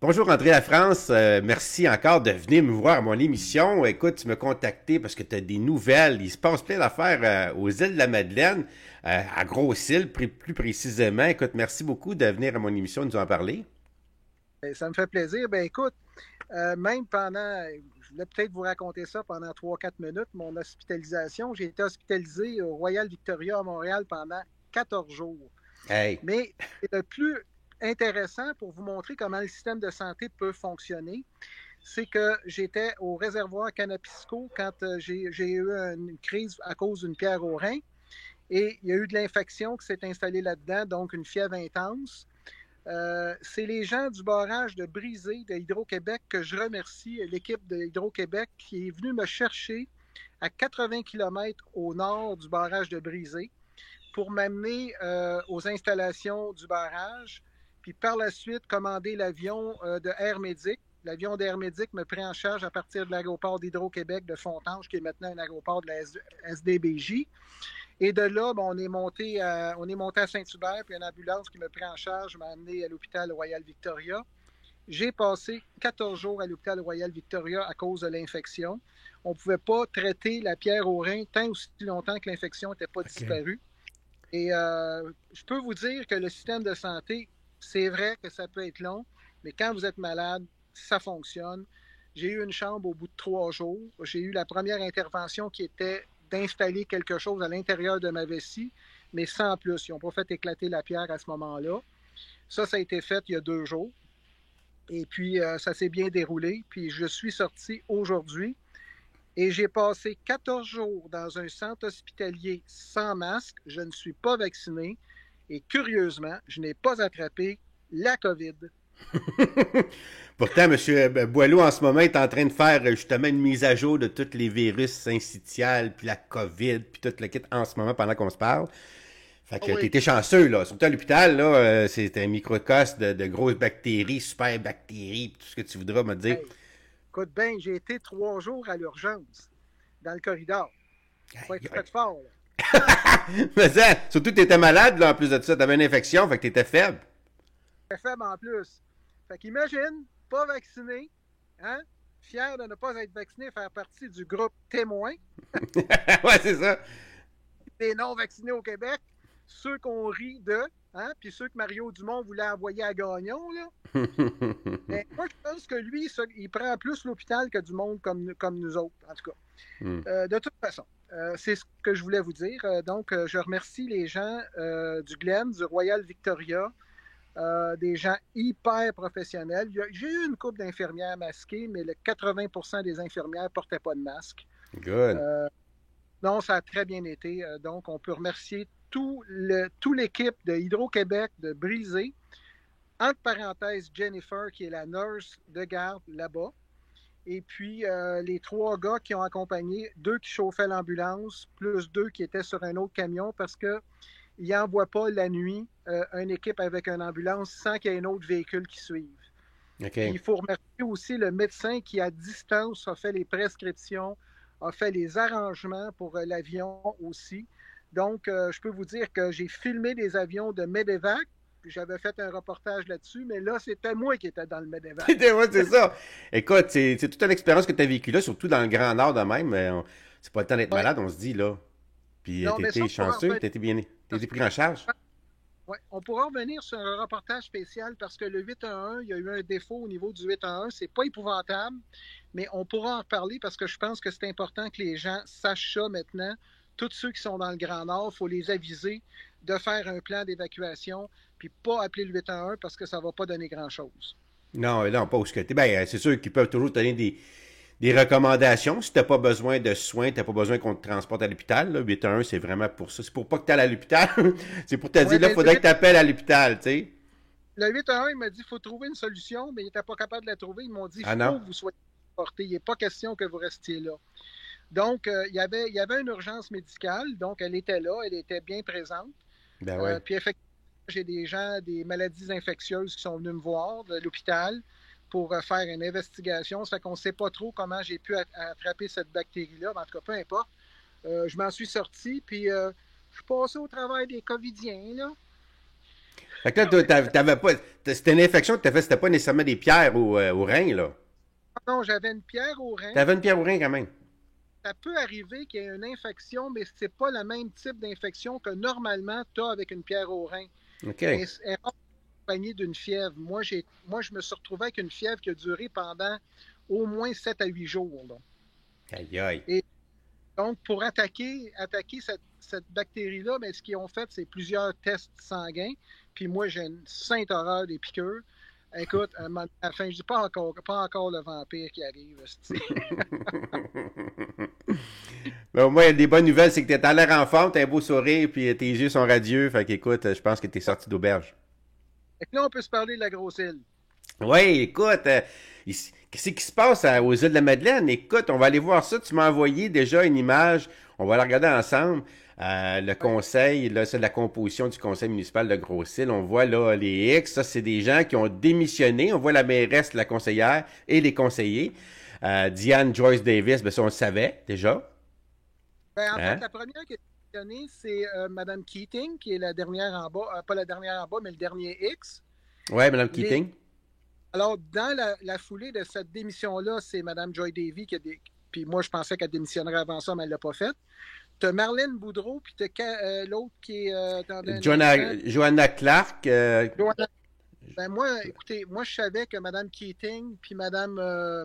Bonjour André Lafrance, merci encore de venir me voir à mon émission. Écoute, tu m'as contacté parce que tu as des nouvelles. Il se passe plein d'affaires aux îles de la Madeleine, à Grosse-Île plus précisément. Écoute, merci beaucoup de venir à mon émission et nous en parler. Ben, ça me fait plaisir. Ben écoute, même pendant, je voulais peut-être vous raconter ça pendant 3-4 minutes, mon hospitalisation. J'ai été hospitalisé au Royal Victoria à Montréal pendant 14 jours. Hey, Mais le plus intéressant pour vous montrer comment le système de santé peut fonctionner, c'est que j'étais au réservoir Canapisco quand j'ai eu une crise à cause d'une pierre au rein et il y a eu de l'infection qui s'est installée là-dedans, donc une fièvre intense. C'est les gens du barrage de Brisé de Hydro-Québec que je remercie, l'équipe de Hydro-Québec qui est venue me chercher à 80 km au nord du barrage de Brisé pour m'amener aux installations du barrage, puis par la suite commander l'avion de Air Médic. L'avion d'Air Médic me prit en charge à partir de l'aéroport d'Hydro-Québec de Fontanges, qui est maintenant un aéroport de la SDBJ. Et de là, ben, on est monté à Saint-Hubert, puis une ambulance qui me prit en charge m'a amené à l'hôpital Royal Victoria. J'ai passé 14 jours à l'hôpital Royal Victoria à cause de l'infection. On ne pouvait pas traiter la pierre au rein tant aussi longtemps que l'infection n'était pas OK. disparue. Et je peux vous dire que le système de santé, c'est vrai que ça peut être long, mais quand vous êtes malade, ça fonctionne. J'ai eu une chambre au bout de 3 jours. J'ai eu la première intervention qui était d'installer quelque chose à l'intérieur de ma vessie, mais sans plus. Ils n'ont pas fait éclater la pierre à ce moment-là. Ça a été fait il y a 2 jours. Et puis, ça s'est bien déroulé. Puis, je suis sorti aujourd'hui et j'ai passé 14 jours dans un centre hospitalier sans masque. Je ne suis pas vacciné et curieusement, je n'ai pas attrapé la COVID. Pourtant, M. Boileau, en ce moment, est en train de faire justement une mise à jour de tous les virus syncytiales, puis la COVID, puis tout le kit en ce moment pendant qu'on se parle. Fait Ah que oui, t'étais chanceux, là. Surtout à l'hôpital, là, c'est un microcosme de grosses bactéries, super bactéries, pis tout ce que tu voudras me dire. hey, écoute bien, j'ai été 3 jours à l'urgence dans le corridor. Faut Aïe, être aïe. fait fort, là. Mais ça, surtout que t'étais malade, là, en plus de ça. T'avais une infection, fait que t'étais faible. Très faible en plus. Fait qu'imagine, pas vacciné, hein? Fier de ne pas être vacciné, faire partie du groupe témoin Ouais, c'est ça. des non-vaccinés au Québec, ceux qu'on rit de, hein? Puis ceux que Mario Dumont voulait envoyer à Gagnon, là. Mais moi, je pense que lui, ça, il prend plus l'hôpital que du monde comme nous autres, en tout cas. De toute façon, c'est ce que je voulais vous dire. Donc, je remercie les gens du Glen, du Royal Victoria, des gens hyper professionnels. J'ai eu une couple d'infirmières masquées, mais le 80% des infirmières ne portaient pas de masque. Good. Euh, non, ça a très bien été. Donc, on peut remercier tout l'équipe de Hydro-Québec de Brisé. Entre parenthèses, Jennifer, qui est la nurse de garde là-bas. Et puis, les 3 gars qui ont accompagné, 2 qui chauffaient l'ambulance, plus 2 qui étaient sur un autre camion parce qu'ils n'envoient pas la nuit une équipe avec une ambulance sans qu'il y ait un autre véhicule qui suive. Puis, OK. il faut remercier aussi le médecin qui, à distance, a fait les prescriptions, a fait les arrangements pour l'avion aussi. Donc, je peux vous dire que j'ai filmé les avions de Medevac, puis j'avais fait un reportage là-dessus, mais là, c'était moi qui étais dans le Medevac. Ouais, c'est ça. Écoute, c'est toute une expérience que tu as vécue là, surtout dans le Grand Nord de même. C'est pas le temps d'être Ouais. malade, on se dit, là. Puis Non, mais ça, t'étais on pourra chanceux, revenir. t'étais pris en charge. Ouais, on pourra revenir sur un reportage spécial parce que le 811, il y a eu un défaut au niveau du 811. C'est pas épouvantable, mais on pourra en reparler parce que je pense que c'est important que les gens sachent ça maintenant. Tous ceux qui sont dans le Grand Nord, il faut les aviser de faire un plan d'évacuation puis pas appeler le 811 parce que ça ne va pas donner grand-chose. Non, non, pas où ce que t'es. Ben, c'est sûr qu'ils peuvent toujours te donner des recommandations. Si t'as pas besoin de soins, t'as pas besoin qu'on te transporte à l'hôpital, là. 811, c'est vraiment pour ça. C'est pour pas que t'ailles à l'hôpital. C'est pour te Oui, dire, là, mais faudrait que t'appelles à l'hôpital, tu sais. le 811, il m'a dit qu'il faut trouver une solution, mais il n'était pas capable de la trouver. Ils m'ont dit qu'il Ah non? faut que vous soyez porté. Il n'est pas question que vous restiez là. Donc, il y avait une urgence médicale, donc elle était là, elle était bien présente. Ben ouais. Puis effectivement, j'ai des gens, des maladies infectieuses qui sont venus me voir de l'hôpital pour faire une investigation. Ça fait qu'on ne sait pas trop comment j'ai pu attraper cette bactérie-là. En tout cas, peu importe. Je m'en suis sorti, puis je suis passé au travail des Covidiens, là. Fait que là, toi, t'avais pas. C'était une infection que t'as fait, c'était pas nécessairement des pierres au rein, là. Non, j'avais une pierre au rein. T'avais une pierre au rein quand même. Ça peut arriver qu'il y ait une infection, mais c'est pas le même type d'infection que normalement tu as avec une pierre au rein. OK. Elle est accompagnée d'une fièvre. Moi, je me suis retrouvé avec une fièvre qui a duré pendant au moins 7 à 8 jours. Là. Aïe, aïe. Et donc, pour attaquer cette bactérie-là, ben, ce qu'ils ont fait, c'est plusieurs tests sanguins. Puis moi, j'ai une sainte horreur des piqûres. Écoute, à la fin, je dis pas encore le vampire qui arrive. Mais au moins, il y a des bonnes nouvelles, c'est que t'as l'air en forme, t'as un beau sourire, puis tes yeux sont radieux. Fait qu'écoute, je pense que t'es sorti d'auberge. Et là, on peut se parler de la grosse île. Oui, écoute, qu'est-ce qui se passe aux îles de la Madeleine? Écoute, on va aller voir ça. Tu m'as envoyé déjà une image. On va la regarder ensemble. Le conseil, là, c'est la composition du conseil municipal de Grosse-Île. On voit là les X. Ça, c'est des gens qui ont démissionné. On voit la mairesse, la conseillère et les conseillers. Diane Joyce Davis, ben ça, on le savait déjà. Ben, en fait, Hein? la première qui est mentionnée, c'est Mme Keating, qui est la dernière en bas, pas la dernière en bas, mais le dernier X. Ouais, Mme Les... Keating. Alors, dans la foulée de cette démission-là, c'est Mme Joy Davy qui a puis moi, je pensais qu'elle démissionnerait avant ça, mais elle ne l'a pas fait. Tu as Marlène Boudreau, puis tu as l'autre qui est. Attendez un instant. Joanna Clark. Joanna. Ben moi, écoutez, moi, je savais que Mme Keating puis Mme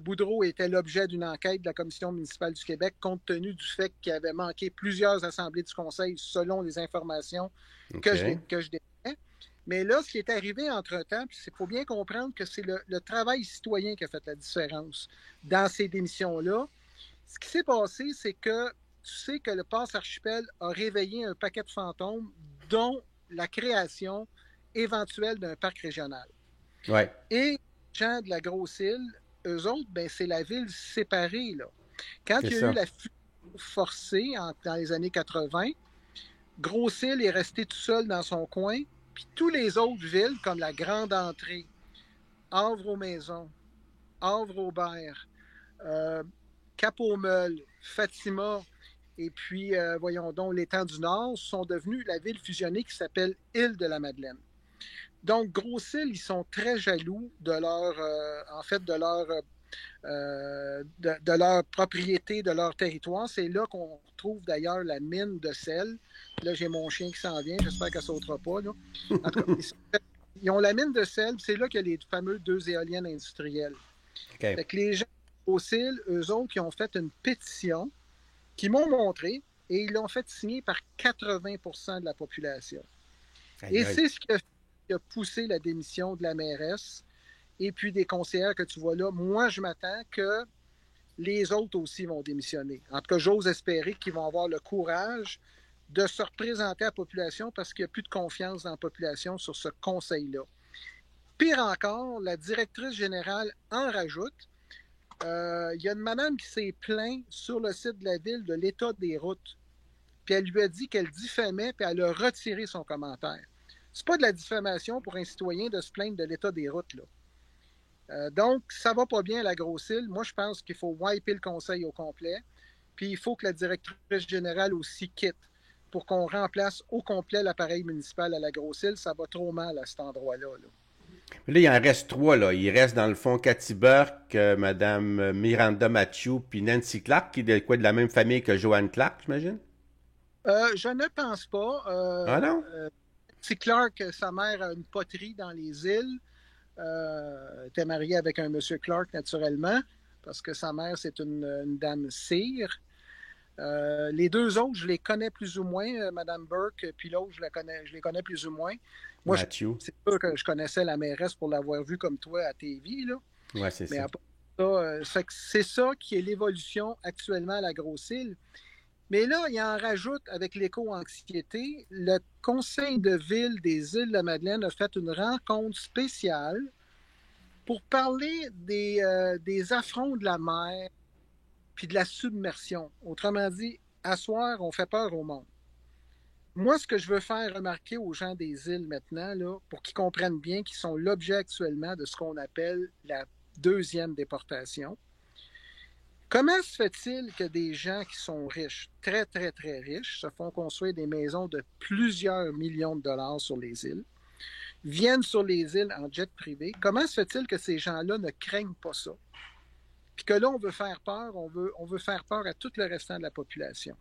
Boudreau était l'objet d'une enquête de la Commission municipale du Québec, compte tenu du fait qu'il avait manqué plusieurs assemblées du Conseil selon les informations OK. que je détenais. Mais là, ce qui est arrivé entre-temps, il faut bien comprendre que c'est le travail citoyen qui a fait la différence dans ces démissions-là. Ce qui s'est passé, c'est que tu sais que le Passe Archipel a réveillé un paquet de fantômes, dont la création éventuelle d'un parc régional. Ouais. Et les gens de la Grosse-Île, eux autres, ben, c'est la ville séparée. Là. Quand C'est il y a eu ça. la fusion forcée dans les années 80, Grosse-Île est resté tout seul dans son coin, puis tous les autres villes, comme la Grande Entrée, Havre-aux-Maisons, Havre-Aubert, Cap-aux-Meules, Fatima, et puis, voyons donc, l'étang du Nord, sont devenus la ville fusionnée qui s'appelle Île-de-la-Madeleine. Donc, Grosse-Île, ils sont très jaloux de leur, en fait, de leur propriété, de leur territoire. C'est là qu'on trouve d'ailleurs la mine de sel. Là, j'ai mon chien qui s'en vient. J'espère qu'elle ne sautera pas. Là. En tout cas, ils ont la mine de sel. C'est là qu'il y a les fameux 2 éoliennes industrielles. OK. Fait que les gens de Grosse-Île, eux autres, qui ont fait une pétition qui m'ont montré et ils l'ont fait signer par 80% de la population. Aïe, Et aïe. c'est ce qui a poussé la démission de la mairesse et puis des conseillères que tu vois là. Moi, je m'attends que les autres aussi vont démissionner. En tout cas, j'ose espérer qu'ils vont avoir le courage de se représenter à la population parce qu'il n'y a plus de confiance dans la population sur ce conseil-là. Pire encore, la directrice générale en rajoute. Il y a une madame qui s'est plainte sur le site de la ville de l'état des routes. Puis elle lui a dit qu'elle diffamait, puis elle a retiré son commentaire. C'est pas de la diffamation pour un citoyen de se plaindre de l'état des routes, là. Donc, ça va pas bien à la Grosse-Île. Moi, je pense qu'il faut wiper le conseil au complet. Puis, il faut que la directrice générale aussi quitte pour qu'on remplace au complet l'appareil municipal à la Grosse-Île. Ça va trop mal à cet endroit-là. Là. Mais là, il en reste trois, là. Il reste, dans le fond, Cathy Burke, Madame Miranda Mathieu, puis Nancy Clark, qui est de la même famille que Joanne Clark, j'imagine? Je ne pense pas. Ah non? C'est Clark, sa mère a une poterie dans les îles. Était mariée avec un monsieur Clark, naturellement, parce que sa mère, c'est une dame cire. Les deux autres, je les connais plus ou moins, Madame Burke, puis l'autre, je les connais plus ou moins. Moi, Mathieu. c'est sûr que je connaissais la mairesse pour l'avoir vue comme toi à TV, là. Ouais, c'est Mais ça. à part ça, c'est ça qui est l'évolution actuellement à la Grosse-Île. Mais là, il en rajoute avec l'éco-anxiété. Le conseil de ville des îles de la Madeleine a fait une rencontre spéciale pour parler des affronts de la mer puis de la submersion. Autrement dit, à soir, on fait peur au monde. Moi, ce que je veux faire remarquer aux gens des îles maintenant, là, pour qu'ils comprennent bien qu'ils sont l'objet actuellement de ce qu'on appelle la deuxième déportation, Comment se fait-il que des gens qui sont riches, très, très, très riches, se font construire des maisons de plusieurs millions de dollars sur les îles, viennent sur les îles en jet privé? Comment se fait-il que ces gens-là ne craignent pas ça? Puis que là, on veut faire peur, on veut faire peur à tout le restant de la population.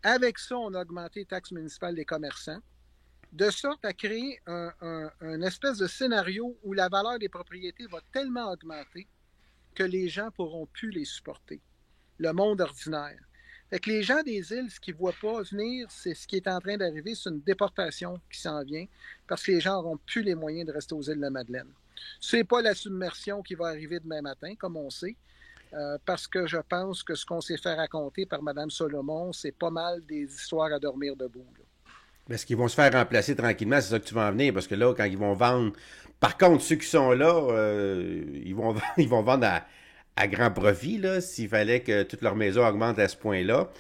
Avec ça, on a augmenté les taxes municipales des commerçants, de sorte à créer un espèce de scénario où la valeur des propriétés va tellement augmenter que les gens ne pourront plus les supporter. Le monde ordinaire. Fait que les gens des îles, ce qu'ils ne voient pas venir, c'est ce qui est en train d'arriver, c'est une déportation qui s'en vient, parce que les gens n'auront plus les moyens de rester aux îles de la Madeleine. Ce n'est pas la submersion qui va arriver demain matin, comme on sait, parce que je pense que ce qu'on s'est fait raconter par Mme Solomon, c'est pas mal des histoires à dormir debout. Là. Est-ce qu'ils vont se faire remplacer tranquillement? C'est ça que tu vas en venir, parce que là, quand ils vont vendre... Par contre, ceux qui sont là, ils vont vendre à grand profit, là, s'il fallait que toute leur maison augmente à ce point-là.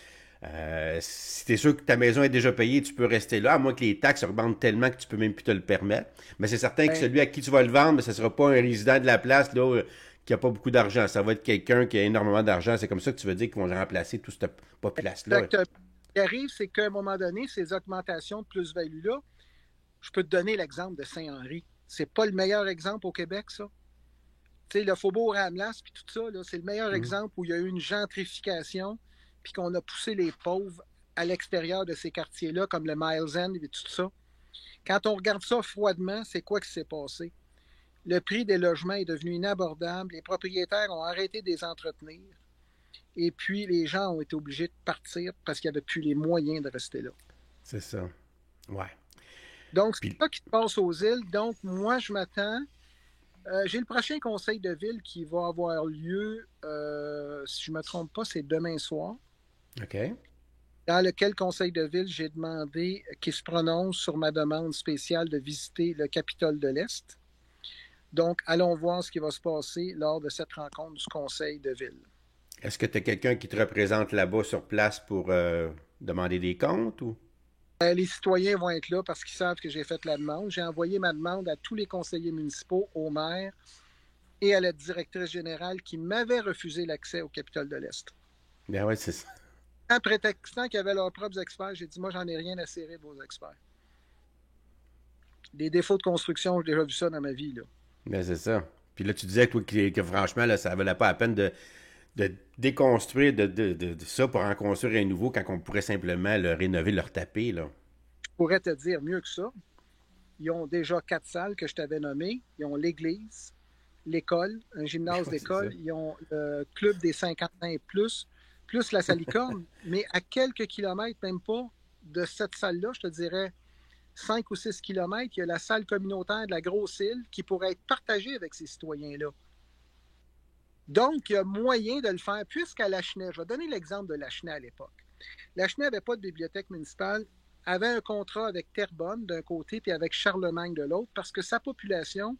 Si tu es sûr que ta maison est déjà payée, tu peux rester là, à moins que les taxes augmentent tellement que tu peux même plus te le permettre. Mais c'est certain que Ben, celui à qui tu vas le vendre, ce ne sera pas un résident de la place là, qui n'a pas beaucoup d'argent. Ça va être quelqu'un qui a énormément d'argent. C'est comme ça que tu veux dire qu'ils vont remplacer toute cette populace-là. exactement. Ce qui arrive, c'est qu'à un moment donné, ces augmentations de plus-value-là, je peux te donner l'exemple de Saint-Henri. C'est pas le meilleur exemple au Québec, ça. Tu sais, le Faubourg Ramlas, puis tout ça, là, c'est le meilleur Mhm. exemple où il y a eu une gentrification, puis qu'on a poussé les pauvres à l'extérieur de ces quartiers-là, comme le Miles End et tout ça. Quand on regarde ça froidement, c'est quoi qui s'est passé? Le prix des logements est devenu inabordable, les propriétaires ont arrêté de les entretenir, et puis les gens ont été obligés de partir parce qu'il n'y avait plus les moyens de rester là. C'est ça. Ouais. Donc, c'est Puis, ça qui se passe aux îles. Donc, moi, je m'attends. J'ai le prochain conseil de ville qui va avoir lieu, si je ne me trompe pas, c'est demain soir. OK. Dans lequel conseil de ville, j'ai demandé qu'il se prononce sur ma demande spéciale de visiter le Capitole de l'Est. Donc, allons voir ce qui va se passer lors de cette rencontre du conseil de ville. Est-ce que tu as quelqu'un qui te représente là-bas sur place pour demander des comptes ou? Les citoyens vont être là parce qu'ils savent que j'ai fait la demande. J'ai envoyé ma demande à tous les conseillers municipaux, au maire et à la directrice générale qui m'avait refusé l'accès au Capitole de l'Est. Ben ouais, c'est ça. En prétextant qu'ils avaient leurs propres experts, j'ai dit, moi, j'en ai rien à serrer de vos experts. Des défauts de construction, j'ai déjà vu ça dans ma vie. Là. Ben c'est ça. Puis là, tu disais toi, que franchement, là, ça valait pas la peine de déconstruire de ça pour en construire un nouveau quand on pourrait simplement le rénover, le retaper, là. Je pourrais te dire mieux que ça. Ils ont déjà 4 salles que je t'avais nommées. Ils ont l'église, l'école, un gymnase Ouais, c'est ça. d'école. Ils ont le club des 50 ans et plus la salicorne. Mais à quelques kilomètres, même pas, de cette salle-là, je te dirais 5 ou 6 kilomètres, il y a la salle communautaire de la Grosse Île qui pourrait être partagée avec ces citoyens-là. Donc, il y a moyen de le faire, puisqu'à Lachenay, je vais donner l'exemple de Lachenay à l'époque. Lachenay n'avait pas de bibliothèque municipale, avait un contrat avec Terrebonne d'un côté, puis avec Charlemagne de l'autre, parce que sa population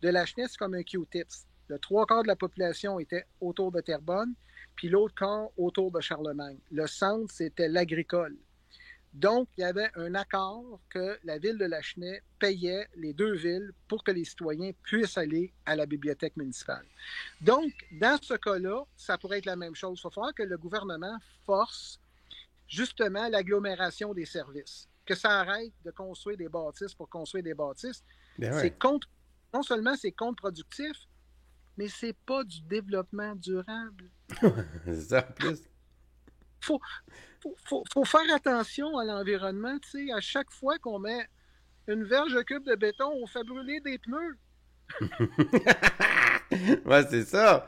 de Lachenay, c'est comme un Q-tips. Le 3 quarts de la population était autour de Terrebonne, puis l'autre quart autour de Charlemagne. Le centre, c'était l'agricole. Donc, il y avait un accord que la ville de Lachenay payait les deux villes pour que les citoyens puissent aller à la bibliothèque municipale. Donc, dans ce cas-là, ça pourrait être la même chose. Il va falloir que le gouvernement force justement l'agglomération des services, que ça arrête de construire des bâtisses pour construire des bâtisses. Ben C'est ouais. contre, non seulement c'est contre-productif, mais c'est pas du développement durable. C'est ça en plus. Faut, faut faire attention à l'environnement. Tu sais, à chaque fois qu'on met une verge de cube de béton, on fait brûler des pneus. Ouais, c'est ça.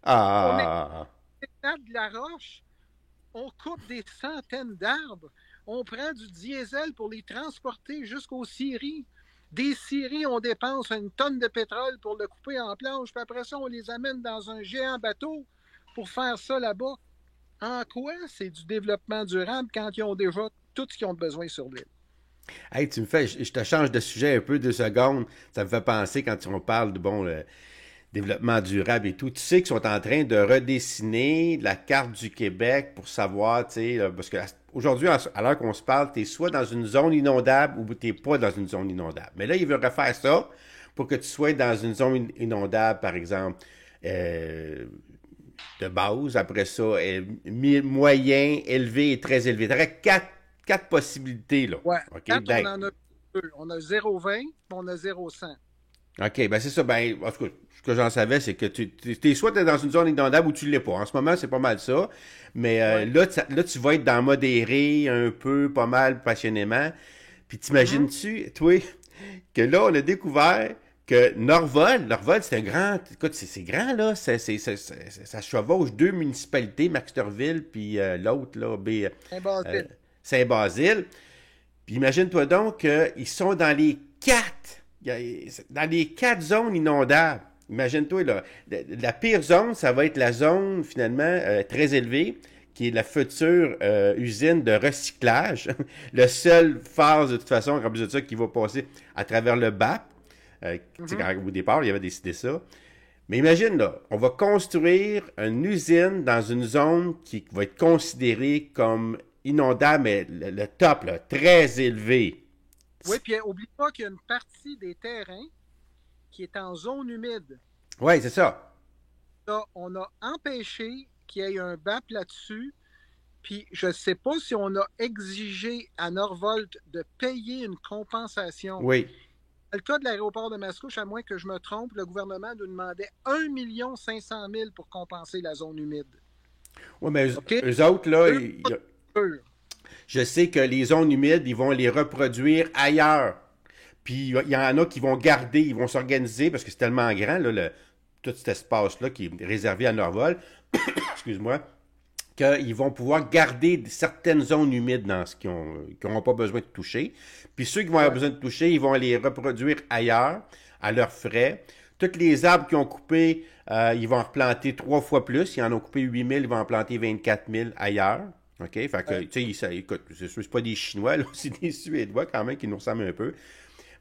On Ah. éclate de la roche. On coupe des centaines d'arbres. On prend du diesel pour les transporter jusqu'aux scieries. Des scieries, on dépense une tonne de pétrole pour le couper en planches, puis après ça, on les amène dans un géant bateau pour faire ça là-bas. En quoi c'est du développement durable quand ils ont déjà tout ce qu'ils ont besoin sur l'île? Hey, tu me fais, je te change de sujet un peu 2 secondes. Ça me fait penser quand on parle de bon le développement durable et tout. Tu sais qu'ils sont en train de redessiner la carte du Québec pour savoir, tu sais, là, parce que aujourd'hui, à l'heure qu'on se parle, tu es soit dans une zone inondable ou tu n'es pas dans une zone inondable. Mais là, ils veulent refaire ça pour que tu sois dans une zone inondable, par exemple. Euh, de base. Après ça, moyen, élevé et très élevé. Tu aurais quatre possibilités, là. Ouais. OK? Quand on en a deux, on a 0,20 et on a 0,100. OK, ben c'est ça. Ben, en tout cas, ce que j'en savais, c'est que soit tu es dans une zone inondable ou tu ne l'es pas. En ce moment, c'est pas mal ça. Mais Ouais. là, tu vas être dans modéré, un peu, pas mal, passionnément. Puis Mhm. t'imagines-tu, toi, que là, on a découvert que Norval, c'est un grand, écoute, c'est grand, là, ça chevauche deux municipalités, Maxterville, puis l'autre, là, Un euh, basile. Saint-Basile. Puis imagine-toi donc qu'ils sont dans les quatre zones inondables. Imagine-toi, là, la pire zone, ça va être la zone, finalement, très élevée, qui est la future usine de recyclage. Le seul phase, de toute façon, en plus de ça, qui va passer à travers le BAP. Mhm. Au départ, il avait décidé ça. Mais imagine, là, on va construire une usine dans une zone qui va être considérée comme inondable, mais le top, là, très élevé. Oui, puis oublie pas qu'il y a une partie des terrains qui est en zone humide. Oui, c'est ça. Là, on a empêché qu'il y ait un BAP là-dessus. Puis je ne sais pas si on a exigé à Norvolt de payer une compensation. Oui. Dans le cas de l'aéroport de Mascouche, à moins que je me trompe, le gouvernement nous demandait 1,5 million pour compenser la zone humide. Oui, mais OK? eux autres, là, Eux, pas sûr. je sais que les zones humides, ils vont les reproduire ailleurs. Puis il y en a qui vont garder, ils vont s'organiser parce que c'est tellement grand, là, tout cet espace-là qui est réservé à Norval, excuse-moi, qu'ils vont pouvoir garder certaines zones humides dans ce qu'ils n'auront pas besoin de toucher. Puis ceux qui vont avoir Ouais. besoin de toucher, ils vont les reproduire ailleurs, à leurs frais. Tous les arbres qu'ils ont coupés, ils vont en replanter 3 fois plus. Ils en ont coupé 8 000, ils vont en planter 24 000 ailleurs. OK? Fait que, Ouais. tu sais, écoute, c'est pas des Chinois, là, c'est des Suédois quand même qui nous ressemblent un peu.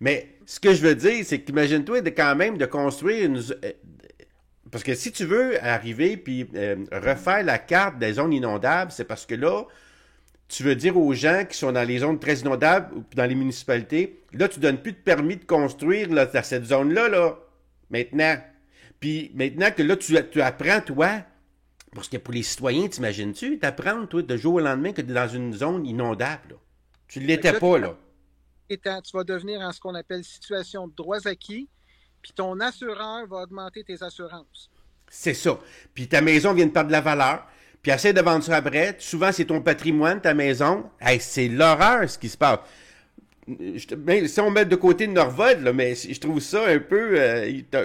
Mais ce que je veux dire, c'est qu'imagine-toi quand même de construire une, parce que si tu veux arriver puis refaire la carte des zones inondables, c'est parce que là, tu veux dire aux gens qui sont dans les zones très inondables ou dans les municipalités, là, tu donnes plus de permis de construire là, dans cette zone-là, là, maintenant. Puis maintenant que là, tu apprends, toi, parce que pour les citoyens, t'imagines-tu, t'apprends, toi, de jour au lendemain que tu es dans une zone inondable, là. Tu ne Fait que l'étais là, pas, là. tu vas devenir en ce qu'on appelle situation de droits acquis, puis ton assureur va augmenter tes assurances. C'est ça. Puis ta maison vient de perdre de la valeur. Puis essaie de vendre ça après. Souvent, c'est ton patrimoine, ta maison. Hey, c'est l'horreur ce qui se passe. Si on met de côté Norvod, là, mais je trouve ça un peu,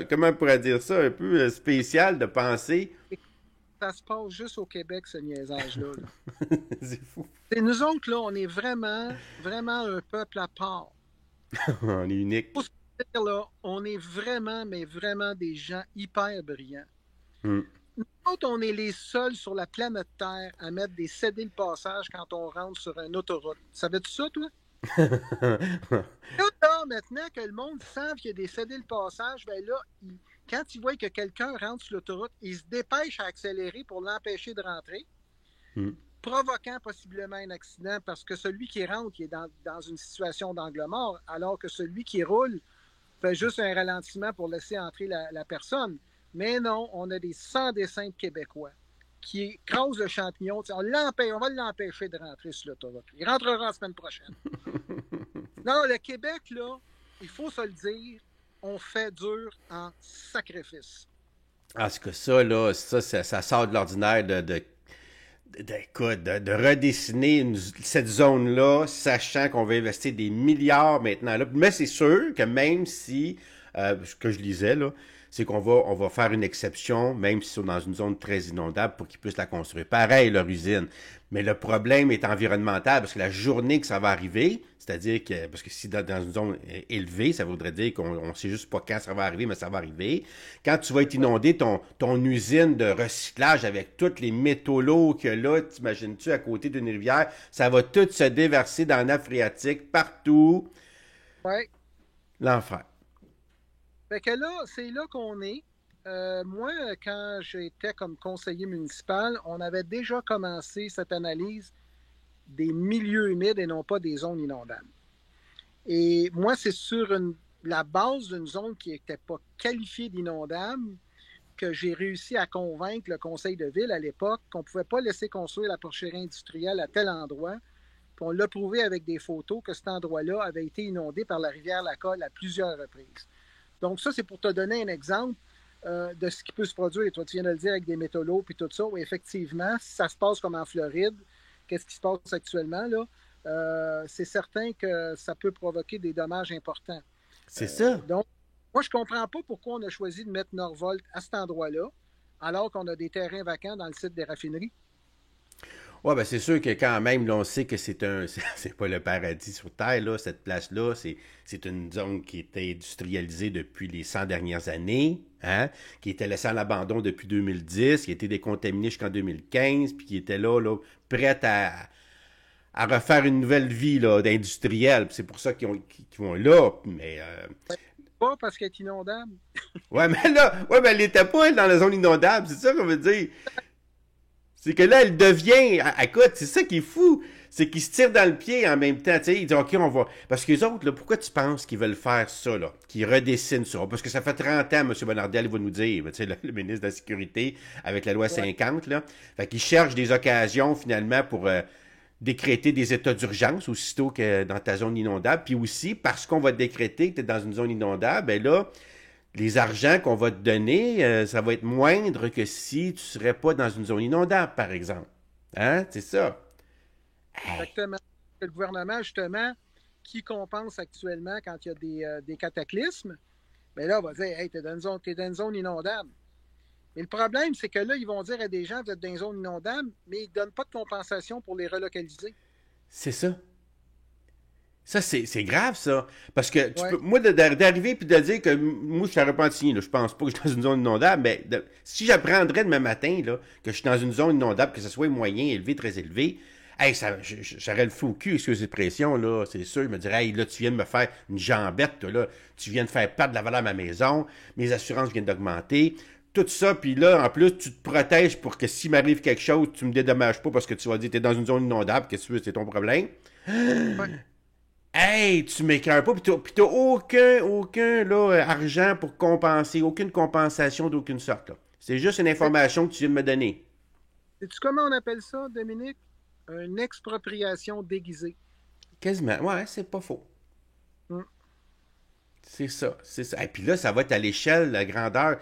comment on pourrait dire ça, un peu spécial de penser. Et ça se passe juste au Québec, ce niaisage-là. Là. C'est fou. Et nous autres, là, on est vraiment, vraiment un peuple à part. On est unique. Pour se dire, là, on est vraiment, mais vraiment des gens hyper brillants. Hmm. Nous autres, on est les seuls sur la planète Terre à mettre des cédés le passage quand on rentre sur une autoroute. Savais-tu ça, toi? Là, maintenant que le monde sent qu'il y a des cédés le passage, ben là, quand ils voient que quelqu'un rentre sur l'autoroute, ils se dépêchent à accélérer pour l'empêcher de rentrer, Hmm. provoquant possiblement un accident parce que celui qui rentre il est dans une situation d'angle mort, alors que celui qui roule fait juste un ralentissement pour laisser entrer la personne. Mais non, on a des sans-dessins de Québécois qui écrasent le champignon. On va l'empêcher de rentrer sur l'autoroute. Il rentrera la semaine prochaine. Non, le Québec, là, il faut se le dire, on fait dur en sacrifice. Ah, c'est que ça, là, ça sort de l'ordinaire de redessiner cette zone-là, sachant qu'on va investir des milliards maintenant là. Mais c'est sûr que même si, ce que je lisais, là, c'est on va faire une exception, même si c'est dans une zone très inondable, pour qu'ils puissent la construire. Pareil, leur usine. Mais le problème est environnemental, parce que la journée que ça va arriver, c'est-à-dire que, parce que si dans une zone élevée, ça voudrait dire qu'on ne sait juste pas quand ça va arriver, mais ça va arriver. Quand tu vas être inondé, ton usine de recyclage avec tous les métaux lourds que là, t'imagines-tu, à côté d'une rivière, ça va tout se déverser dans la nappe phréatique, partout. Ouais. L'enfer. Fait que là, c'est là qu'on est. Moi, quand j'étais comme conseiller municipal, on avait déjà commencé cette analyse des milieux humides et non pas des zones inondables. Et moi, c'est sur la base d'une zone qui n'était pas qualifiée d'inondable que j'ai réussi à convaincre le conseil de ville à l'époque qu'on ne pouvait pas laisser construire la porcherie industrielle à tel endroit. Puis on l'a prouvé avec des photos que cet endroit-là avait été inondé par la rivière Lacolle à plusieurs reprises. Donc ça, c'est pour te donner un exemple de ce qui peut se produire. Et toi, tu viens de le dire avec des métaux puis tout ça. Oui, effectivement, si ça se passe comme en Floride, qu'est-ce qui se passe actuellement, là? C'est certain que ça peut provoquer des dommages importants. C'est ça. Donc, moi, je ne comprends pas pourquoi on a choisi de mettre Norvolt à cet endroit-là, alors qu'on a des terrains vacants dans le site des raffineries. Ouais, ben c'est sûr que quand même, là, on sait que c'est pas le paradis sur Terre, là, cette place-là. C'est une zone qui était industrialisée depuis les 100 dernières années, hein, qui était laissée en abandon depuis 2010, qui a été décontaminée jusqu'en 2015, puis qui était là, prête à refaire une nouvelle vie, là, d'industriel. C'est pour ça qu'ils vont là, mais... Pas parce qu'elle est inondable. Ouais, mais elle n'était pas elle, dans la zone inondable, c'est ça qu'on veut dire. C'est que là, elle devient. Écoute, c'est ça qui est fou. C'est qu'ils se tirent dans le pied en même temps. Tu sais, ils disent, OK, on va. Parce que les autres, là, pourquoi tu penses qu'ils veulent faire ça, là? Qu'ils redessinent ça? Parce que ça fait 30 ans, M. Bonnardel, il va nous dire, tu sais, le ministre de la Sécurité, avec la loi 50, là. Fait qu'ils cherchent des occasions, finalement, pour décréter des états d'urgence aussitôt que dans ta zone inondable. Puis aussi, parce qu'on va décréter que tu es dans une zone inondable, ben là, les argents qu'on va te donner, ça va être moindre que si tu ne serais pas dans une zone inondable, par exemple. Hein? C'est ça. Hey. Exactement. Le gouvernement, justement, qui compense actuellement quand il y a des cataclysmes, bien là, on va dire, hey, t'es dans une zone inondable. Mais le problème, c'est que là, ils vont dire à des gens, vous êtes dans une zone inondable, mais ils ne donnent pas de compensation pour les relocaliser. C'est ça. Ça, c'est grave, ça. Parce que tu peux, moi, d'arriver puis de dire que moi, je suis à Repentigny, là, je pense pas que je suis dans une zone inondable, mais si j'apprendrais demain matin là, que je suis dans une zone inondable, que ce soit moyen, élevé, très élevé, hey, j'aurais le fou au cul, excusez l'expression, là, c'est sûr. Je me dirais, hey, là, tu viens de me faire une jambette, toi, là, tu viens de faire perdre de la valeur à ma maison, mes assurances viennent d'augmenter. Tout ça, puis là, en plus, tu te protèges pour que s'il m'arrive quelque chose, tu me dédommages pas parce que tu vas dire, t'es dans une zone inondable, qu'est-ce que tu veux, c'est ton problème. Ouais. Hey, tu m'écœures pas, puis t'as aucun là, argent pour compenser, aucune compensation d'aucune sorte. C'est juste une information que tu viens de me donner. Sais-tu comment on appelle ça, Dominique? Une expropriation déguisée. Quasiment, ouais, c'est pas faux. Mm. C'est ça. Et puis là, ça va être à l'échelle, la grandeur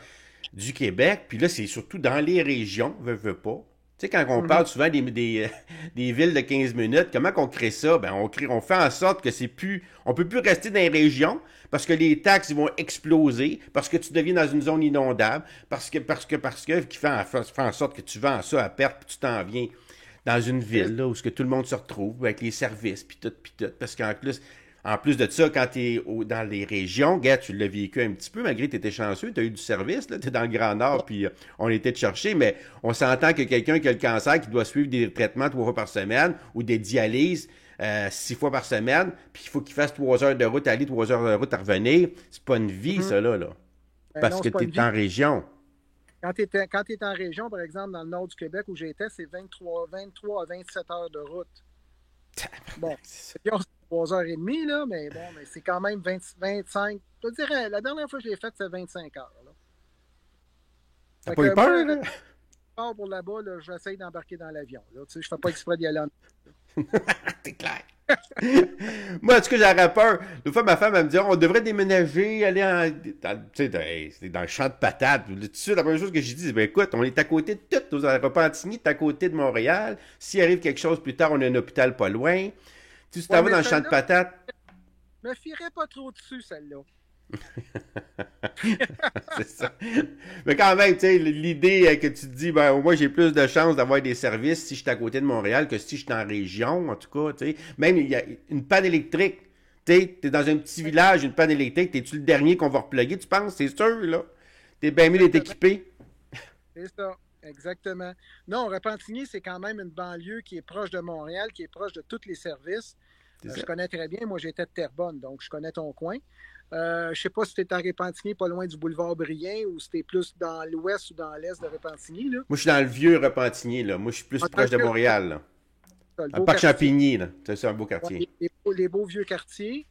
du Québec, puis là, c'est surtout dans les régions, veux pas. Tu sais, quand on parle souvent des villes de 15 minutes, comment qu'on crée ça? Ben, on fait en sorte que c'est plus, on peut plus rester dans les régions parce que les taxes vont exploser, parce que tu deviens dans une zone inondable, parce que, qui fait en sorte que tu vends ça à perte, puis tu t'en viens dans une ville, là, où ce que tout le monde se retrouve, avec les services, puis tout, parce en plus de ça, quand tu es dans les régions, gars, tu l'as vécu un petit peu, malgré que tu étais chanceux, tu as eu du service, tu es dans le Grand Nord, puis on était te chercher, mais on s'entend que quelqu'un qui a le cancer, qui doit suivre des traitements 3 fois par semaine, ou des dialyses 6 fois par semaine, puis il faut qu'il fasse 3 heures de route à aller, 3 heures de route à revenir, c'est pas une vie, ça, là. Parce non, que tu es en région. Quand tu es en région, par exemple, dans le nord du Québec où j'étais, c'est 23 à 27 heures de route. Bon, c'est 3h30, là, mais bon, mais c'est quand même 25. Je te dirais, la dernière fois que je l'ai faite, c'est 25 heures. T'as pas eu peur, là? Pars pour là-bas, là, j'essaye d'embarquer dans l'avion. Tu sais, je fais pas exprès d'y aller en... C'est clair. Moi, en tout cas, j'aurais peur. Une fois, ma femme, elle me dit, on devrait déménager, aller tu sais, c'est dans le champ de patates. Tout de suite, la première chose que j'ai dit, c'est, ben écoute, on est à côté de tout. Aux Repentigny, t'es à côté de Montréal. S'il arrive quelque chose plus tard, on a un hôpital pas loin. Tu t'en vas dans le champ de patates. Je me fierais pas trop dessus, celle-là. C'est ça. Mais quand même, tu sais, l'idée que tu te dis, ben, au moins, j'ai plus de chances d'avoir des services si je suis à côté de Montréal que si je suis en région, en tout cas, tu sais. Même, il y a une panne électrique. Tu sais, t'es dans un petit village, une panne électrique, t'es-tu le dernier qu'on va reploguer, tu penses? C'est sûr, là. T'es bien mieux d'être équipé. C'est ça. Exactement. Non, Repentigny, c'est quand même une banlieue qui est proche de Montréal, qui est proche de tous les services. Je connais très bien. Moi, j'étais de Terrebonne, donc je connais ton coin. Je ne sais pas si tu es à Repentigny, pas loin du boulevard Brien, ou si tu es plus dans l'ouest ou dans l'est de Repentigny. Là. Moi, je suis dans le vieux Repentigny. Là. Moi, je suis plus proche de Montréal. Là. À Parc Champigny, là. C'est un beau quartier. Ouais, les beaux vieux quartiers.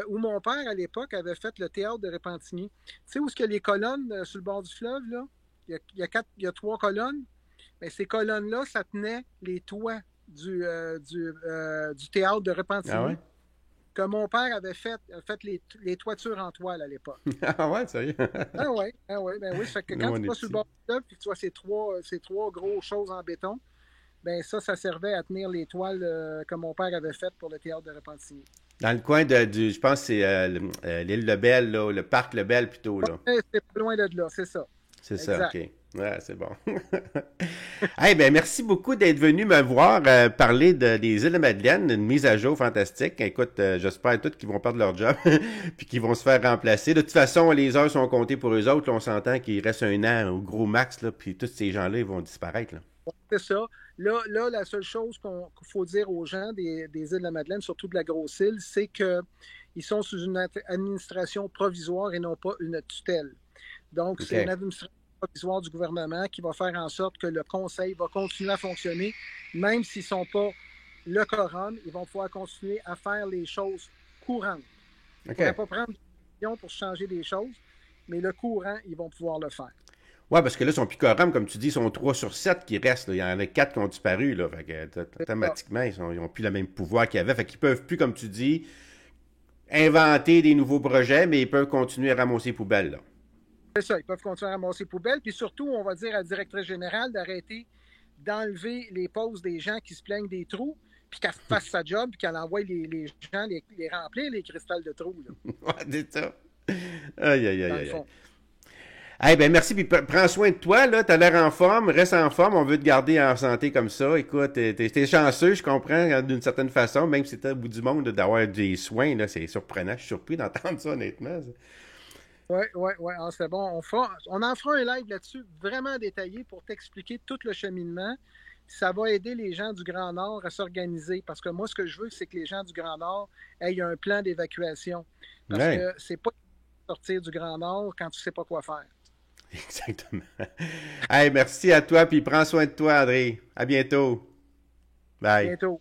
Où mon père, à l'époque, avait fait le théâtre de Repentigny. Tu sais où est-ce qu'il y a les colonnes sur le bord du fleuve, là? il y a 3 colonnes. Mais ces colonnes-là, ça tenait les toits du théâtre de Repentigny. Ah ouais? Que mon père avait fait les toitures en toile à l'époque. Ah ouais, sérieux? Ben oui. Ça fait que Nous, quand on tu est vas sur le petits. bord du fleuve, puis tu vois ces trois grosses choses en béton, ben ça servait à tenir les toiles que mon père avait faites pour le théâtre de Repentigny. Dans le coin je pense que c'est l'île Lebel, là, le parc Lebel plutôt, là. Ouais, c'est pas loin de là, c'est ça. C'est ça, Exact. OK. Ouais, c'est bon. Hey, ben merci beaucoup d'être venu me voir parler des îles de Madeleine, une mise à jour fantastique. Écoute, j'espère tous qu'ils vont perdre leur job puis qu'ils vont se faire remplacer. De toute façon, les heures sont comptées pour eux autres. Là, on s'entend qu'il reste 1 an au gros max, là, puis tous ces gens-là, ils vont disparaître. Là. C'est ça. Là, la seule chose qu'il faut dire aux gens des îles de la Madeleine, surtout de la Grosse-Île, c'est qu'ils sont sous une administration provisoire et non pas une tutelle. Donc, c'est OK. une administration provisoire du gouvernement qui va faire en sorte que le conseil va continuer à fonctionner, même s'ils ne sont pas le quorum, ils vont pouvoir continuer à faire les choses courantes. Ils ne OK. pourraient pas prendre des décisions pour changer des choses, mais le courant, ils vont pouvoir le faire. Ouais, parce que là, ils sont plus quorum, comme tu dis, ils sont 3 sur 7 qui restent. Là. Il y en a 4 qui ont disparu. Là. Fait que, automatiquement, ils n'ont plus le même pouvoir qu'ils avaient. Fait qu'ils peuvent plus, comme tu dis, inventer des nouveaux projets, mais ils peuvent continuer à ramasser les poubelles. Là. C'est ça, ils peuvent continuer à ramasser les poubelles. Puis surtout, on va dire à la directrice générale d'arrêter d'enlever les pauses des gens qui se plaignent des trous, puis qu'elle fasse sa job, puis qu'elle envoie les gens les remplir, les cristals de trous, là, Ouais, c'est ça. Aïe, aïe, dans aïe, le aïe. fond. Eh ben merci, puis prends soin de toi, là, t'as l'air en forme, reste en forme, on veut te garder en santé comme ça. Écoute, t'es chanceux, je comprends, d'une certaine façon, même si t'es au bout du monde d'avoir des soins, là, c'est surprenant, je suis surpris d'entendre ça, honnêtement. Oui. Ah, c'est bon. On en fera un live là-dessus, vraiment détaillé, pour t'expliquer tout le cheminement. Ça va aider les gens du Grand Nord à s'organiser, parce que moi, ce que je veux, c'est que les gens du Grand Nord aient un plan d'évacuation. Parce Ouais, que c'est pas sortir du Grand Nord quand tu sais pas quoi faire. exactement. Hey, merci à toi, puis prends soin de toi, André. À bientôt. À Bye. bientôt.